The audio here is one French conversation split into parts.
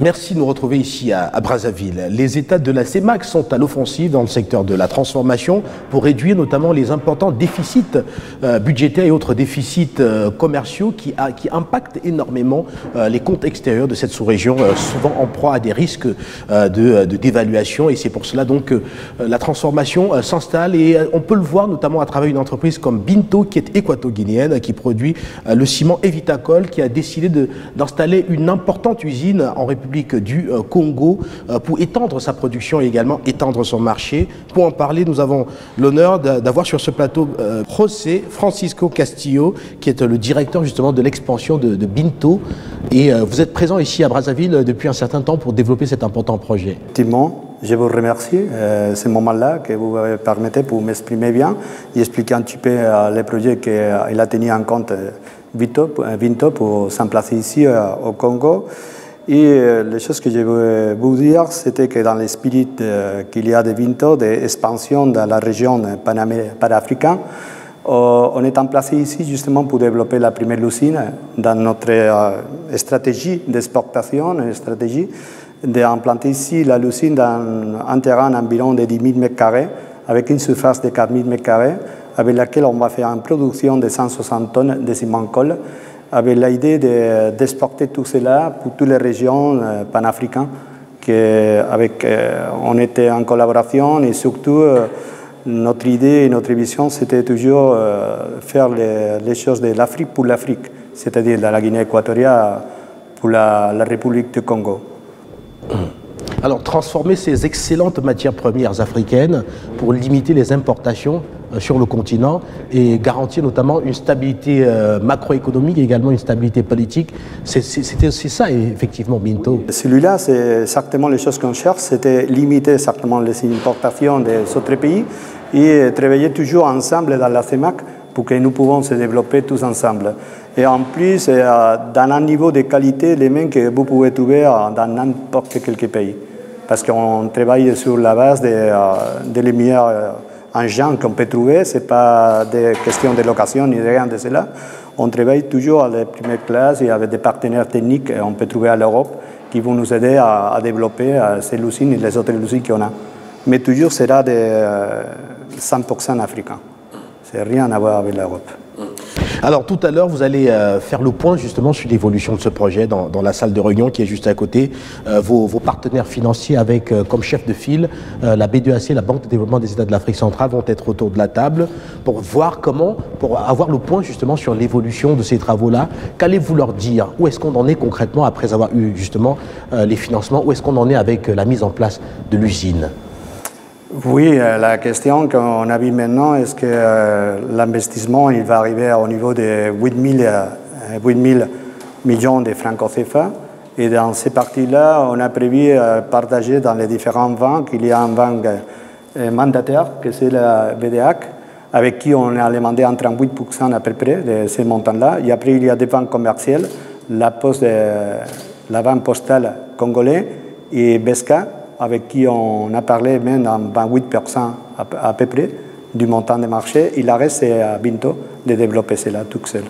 Merci de nous retrouver ici à Brazzaville. Les États de la CEMAC sont à l'offensive dans le secteur de la transformation pour réduire notamment les importants déficits budgétaires et autres déficits commerciaux qui impactent énormément les comptes extérieurs de cette sous-région, souvent en proie à des risques de dévaluation. Et c'est pour cela donc que la transformation s'installe et on peut le voir notamment à travers une entreprise comme Binto qui est équato-guinéenne, qui produit le ciment Evitacol, qui a décidé d'installer une importante usine en République du Congo pour étendre sa production et également étendre son marché. Pour en parler, nous avons l'honneur d'avoir sur ce plateau José Francisco Castillo, qui est le directeur justement de l'expansion de Binto. Et vous êtes présent ici à Brazzaville depuis un certain temps pour développer cet important projet. Effectivement, je vous remercie ce moment-là que vous me permettez pour m'exprimer bien et expliquer un petit peu les projets qu'il a tenu en compte Binto pour s'emplacer ici au Congo. Et les choses que je veux vous dire, c'était que dans l'esprit qu'il y a de Binto, d'expansion dans la région panafricaine, on est emplacé ici justement pour développer la première usine dans notre stratégie d'exportation, une stratégie d'implanter ici l'usine dans un terrain environ de 10 000 m², avec une surface de 4 000 m², avec laquelle on va faire une production de 160 tonnes de ciment colle, avec l'idée d'exporter tout cela pour toutes les régions panafricaines. On était en collaboration et surtout notre idée et notre vision c'était toujours faire les choses de l'Afrique pour l'Afrique, c'est-à-dire de la Guinée équatoriale pour la République du Congo. Alors, transformer ces excellentes matières premières africaines pour limiter les importations sur le continent et garantir notamment une stabilité macroéconomique et également une stabilité politique, c'est ça effectivement Binto. Celui-là, c'est exactement les choses qu'on cherche, c'était limiter exactement les importations des autres pays et travailler toujours ensemble dans la CEMAC pour que nous pouvons se développer tous ensemble. Et en plus, dans un niveau de qualité, les mêmes que vous pouvez trouver dans n'importe quel pays. Parce qu'on travaille sur la base des meilleurs engins qu'on peut trouver, ce n'est pas des questions de location ni rien de cela. On travaille toujours à la première classe et avec des partenaires techniques qu'on peut trouver à l'Europe qui vont nous aider à développer ces usines et les autres usines qu'on a. Mais toujours, sera de 100% africain. C'est rien à voir avec l'Europe. Alors tout à l'heure, vous allez faire le point justement sur l'évolution de ce projet dans la salle de réunion qui est juste à côté. Vos partenaires financiers avec comme chef de file la B2AC, la Banque de développement des États de l'Afrique centrale, vont être autour de la table pour voir pour avoir le point justement sur l'évolution de ces travaux-là. Qu'allez-vous leur dire? Où est-ce qu'on en est concrètement après avoir eu justement les financements? Où est-ce qu'on en est avec la mise en place de l'usine? Oui, la question qu'on a vue maintenant, est-ce que l'investissement il va arriver au niveau de 8 000 millions de francs CFA. Et dans ces parties-là, on a prévu partager dans les différentes banques. Il y a une banque mandataire, que c'est la BDAC, avec qui on a demandé un 38% à peu près de ces montants-là. Et après, il y a des banques commerciales, la banque postale congolaise et BESCA, avec qui on a parlé même en 28% à peu près du montant de marché. Il reste c'est à Binto de développer cela tout seul.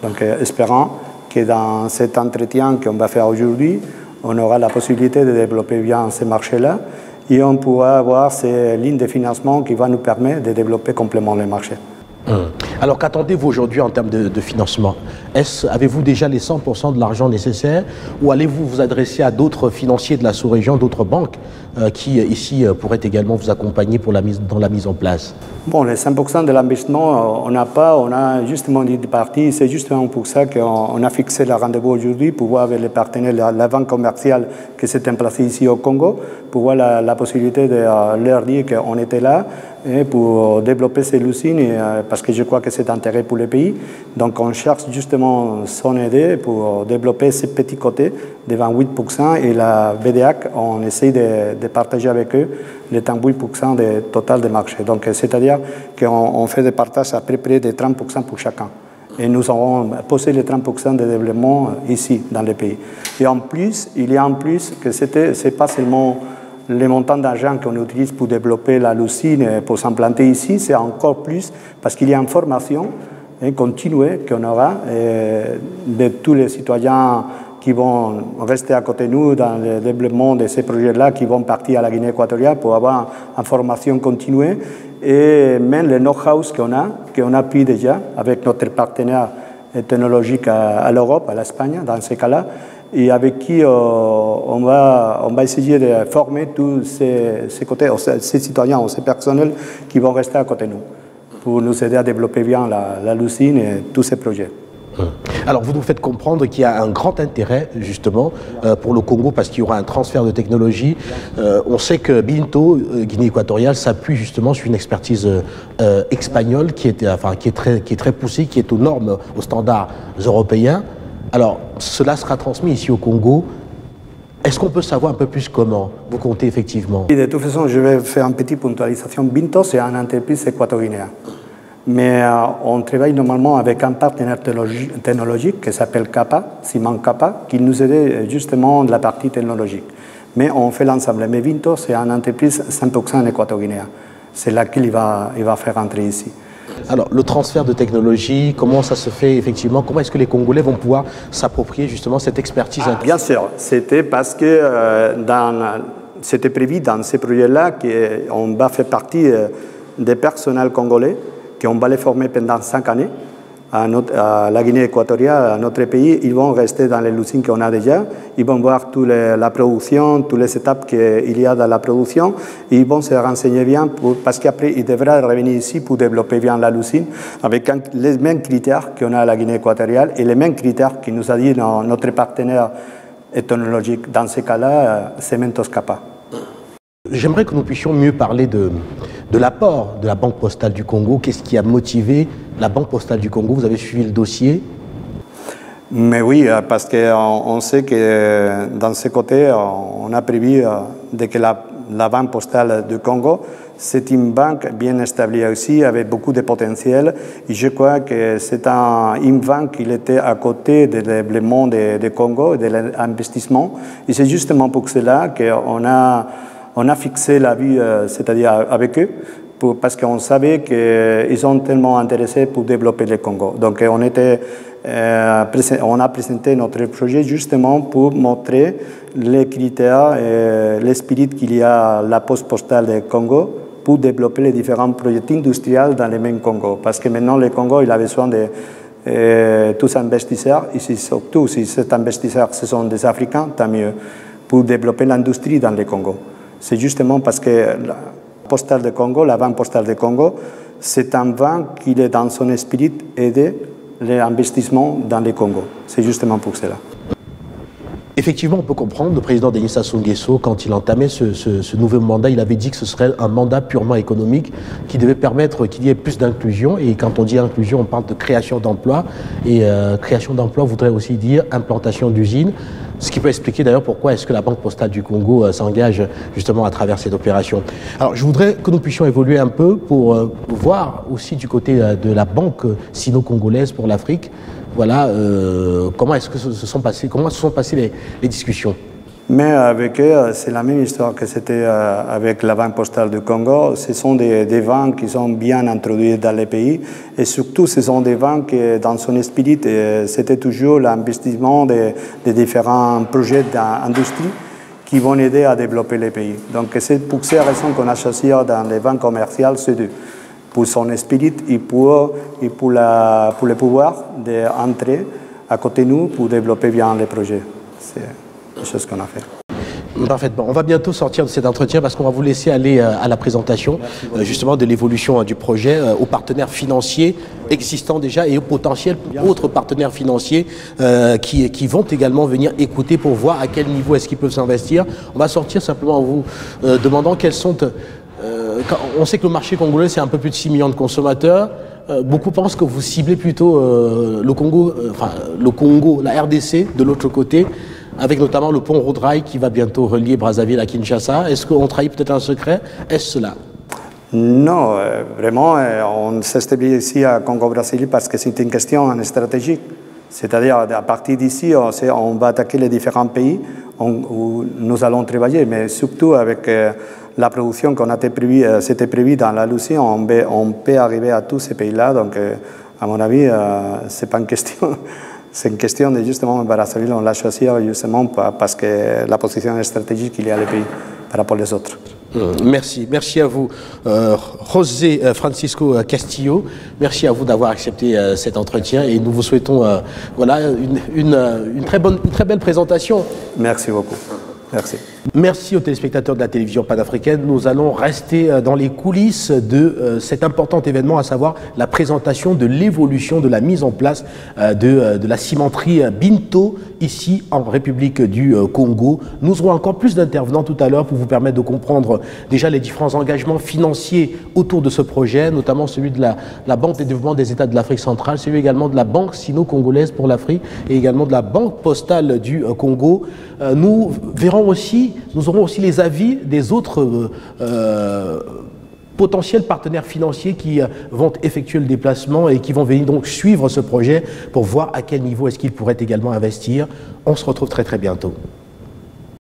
Donc espérons que dans cet entretien qu'on va faire aujourd'hui, on aura la possibilité de développer bien ce marché-là et on pourra avoir ces lignes de financement qui vont nous permettre de développer complètement le marché. Alors qu'attendez-vous aujourd'hui en termes de financement? Avez-vous déjà les 100% de l'argent nécessaire ou allez-vous vous adresser à d'autres financiers de la sous-région, d'autres banques qui ici pourraient également vous accompagner dans la mise en place? Bon, les 100% de l'investissement, on n'a pas, on a justement dit de partir. C'est justement pour ça qu'on a fixé le rendez-vous aujourd'hui pour voir avec les partenaires, la banque commerciale qui s'est implacée ici au Congo, pour voir la possibilité de leur dire qu'on était là pour développer ces usines parce que je crois que c'est d'intérêt pour le pays. Donc on cherche justement son aide pour développer ces petits côtés de 28% et la BDAC, on essaie de partager avec eux les 38% du total des marchés. Donc c'est-à-dire qu'on fait des partages à peu près de 30% pour chacun. Et nous avons posé les 30% de développement ici, dans le pays. Et en plus, il y a en plus que ce n'est pas seulement les montants d'argent qu'on utilise pour développer la lucine, pour s'implanter ici, c'est encore plus parce qu'il y a une formation continue qu'on aura de tous les citoyens qui vont rester à côté de nous dans le développement de ces projets-là, qui vont partir à la Guinée équatoriale pour avoir une formation continue. Et même le know-how qu'on a pris déjà avec notre partenaire technologique à l'Europe, à l'Espagne, dans ces cas-là, et avec qui on va essayer de former tous ces côtés, ces citoyens ou ces personnels qui vont rester à côté de nous, pour nous aider à développer bien la Lucine et tous ces projets. Alors, vous nous faites comprendre qu'il y a un grand intérêt, justement, pour le Congo, parce qu'il y aura un transfert de technologie. On sait que Binto, Guinée équatoriale, s'appuie justement sur une expertise espagnole qui est très poussée, qui est aux normes, aux standards européens. Alors, cela sera transmis ici au Congo. Est-ce qu'on peut savoir un peu plus comment vous comptez effectivement? Et de toute façon, je vais faire une petite puntualisation. Binto, c'est une entreprise équatorienne. Mais on travaille normalement avec un partenaire technologique qui s'appelle Kappa, Simon Kappa, qui nous aide justement de la partie technologique. Mais on fait l'ensemble. Mais Binto, c'est une entreprise 100% équatorienne. C'est là qu'il va faire entrer ici. Alors, le transfert de technologie, comment ça se fait effectivement? Comment est-ce que les Congolais vont pouvoir s'approprier justement cette expertise? Bien sûr, c'était parce que c'était prévu dans ces projets-là qu'on va faire partie des personnels congolais, qu'on va les former pendant 5 années à la Guinée équatoriale, à notre pays. Ils vont rester dans les usines qu'on a déjà. Ils vont voir toute la production, toutes les étapes qu'il y a dans la production. Et ils vont se renseigner bien parce qu'après, ils devraient revenir ici pour développer bien la usine avec les mêmes critères qu'on a à la Guinée équatoriale et les mêmes critères qui nous a dit notre partenaire technologique. Dans ces cas-là, Cementos Kappa. J'aimerais que nous puissions mieux parler de l'apport de la Banque postale du Congo. Qu'est-ce qui a motivé la Banque postale du Congo? Vous avez suivi le dossier? Mais oui, parce qu'on sait que dans ce côté, on a prévu que la Banque postale du Congo, c'est une banque bien établie aussi, avec beaucoup de potentiel. Et je crois que c'est une banque qui était à côté du développement du Congo, de l'investissement. Et c'est justement pour cela qu'on a fixé la vue, c'est-à-dire avec eux, parce qu'on savait qu'ils sont tellement intéressés pour développer le Congo. Donc on a présenté notre projet justement pour montrer les critères et l'esprit qu'il y a à la poste postale du Congo pour développer les différents projets industriels dans le même Congo. Parce que maintenant, le Congo, il a besoin de tous investisseurs, et surtout si ces investisseurs ce sont des Africains, tant mieux, pour développer l'industrie dans le Congo. C'est justement parce que la postale de Congo, la Banque postale de Congo, c'est un banque qui est dans son esprit aider l'investissement dans le Congo. C'est justement pour cela. Effectivement, on peut comprendre, le président Denis Sassou Nguesso, quand il entamait ce nouveau mandat, il avait dit que ce serait un mandat purement économique qui devait permettre qu'il y ait plus d'inclusion. Et quand on dit inclusion, on parle de création d'emplois. Et création d'emplois voudrait aussi dire implantation d'usines. Ce qui peut expliquer d'ailleurs pourquoi est-ce que la Banque postale du Congo s'engage justement à travers cette opération. Alors je voudrais que nous puissions évoluer un peu pour voir aussi du côté de la Banque sino-congolaise pour l'Afrique. Voilà, comment se sont passées les discussions? Mais avec eux, c'est la même histoire que c'était avec la Banque postale du Congo. Ce sont des banques qui sont bien introduites dans les pays. Et surtout, ce sont des banques qui, dans son esprit, c'était toujours l'investissement des différents projets d'industrie qui vont aider à développer les pays. Donc c'est pour ces raisons qu'on a choisi dans les banques commerciales ces deux. Pour son esprit et pour le pouvoir d'entrer à côté de nous pour développer bien les projets. C'est la chose qu'on a fait. Parfaitement. On va bientôt sortir de cet entretien parce qu'on va vous laisser aller à la présentation justement de l'évolution du projet aux partenaires financiers existants déjà et aux potentiels autres partenaires financiers qui vont également venir écouter pour voir à quel niveau est-ce qu'ils peuvent s'investir. On va sortir simplement en vous demandant quels sont... on sait que le marché congolais, c'est un peu plus de 6 millions de consommateurs. Beaucoup pensent que vous ciblez plutôt le Congo, la RDC de l'autre côté, avec notamment le pont Road Rail qui va bientôt relier Brazzaville à Kinshasa. Est-ce qu'on trahit peut-être un secret? Est-ce cela? Non, vraiment, on s'établit ici à Congo-Brazzaville parce que c'est une question stratégique. C'est-à-dire, à partir d'ici, on va attaquer les différents pays où nous allons travailler, mais surtout avec la production qu'on a c'était prévu dans la Lucine, on peut arriver à tous ces pays-là. Donc, à mon avis, ce n'est pas une question. c'est une question de justement, Brazzaville, on l'a choisi justement parce que la position stratégique qu'il y a le pays par rapport aux autres. Merci, merci à vous, José Francisco Castillo. Merci à vous d'avoir accepté cet entretien et nous vous souhaitons voilà, une très belle présentation. Merci beaucoup. Merci. Merci aux téléspectateurs de la télévision panafricaine. Nous allons rester dans les coulisses de cet important événement, à savoir la présentation de l'évolution de la mise en place de la cimenterie Binto ici en République du Congo. Nous aurons encore plus d'intervenants tout à l'heure pour vous permettre de comprendre déjà les différents engagements financiers autour de ce projet, notamment celui de la Banque de développement des États de l'Afrique centrale, celui également de la Banque sino-congolaise pour l'Afrique et également de la Banque postale du Congo. Nous aurons aussi les avis des autres potentiels partenaires financiers qui vont effectuer le déplacement et qui vont venir donc suivre ce projet pour voir à quel niveau est-ce qu'ils pourraient également investir. On se retrouve très très bientôt.